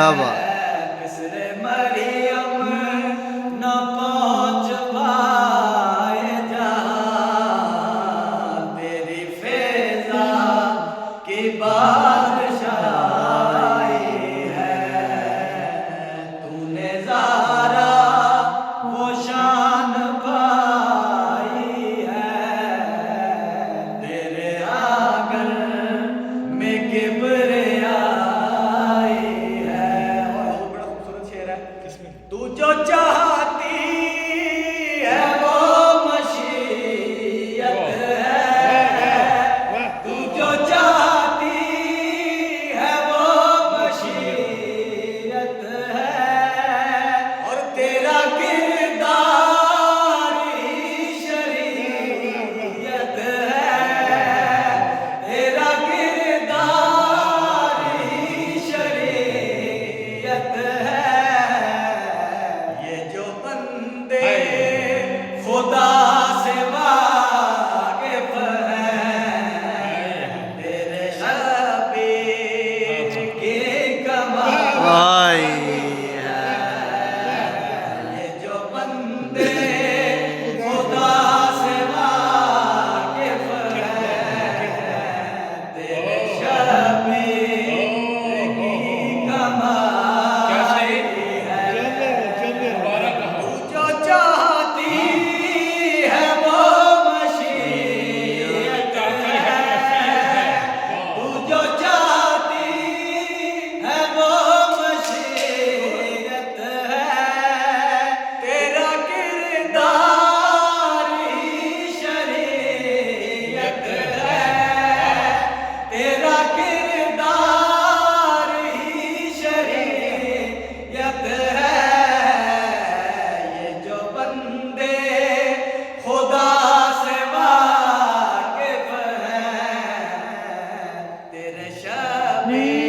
क्या बात। किसरे मरियम न पहुंच पाए जहां तेरी फैजा की बादशाही है। तूने ज़ारा वो शान पाई है। तेरे आंगन में किबरियाई है। और बड़ा खूबसूरत शेर है। तू जो चाहती है वो मशीयत है। तू जो चाहती है वो मशीयत है। और तेरा किरदार ही शरीयत है। तेरा किरदार ही शरीयत है। ये जो बंदे खुदा से वाकिफ हैं तेरे शबीर की कमाल भाई ये जो बंदे खुदा से वाकिफ हैं तेरे शबीर की कमाल तू जो चाहती है वो मशीयत है। तू जो चाहती है वो मशीयत है। तेरा किरदार ही शरीयत है। तेरा किरदार ही शरीयत है। ये जो बंदे खुदा से वाकिफ हैं तेरे शबीर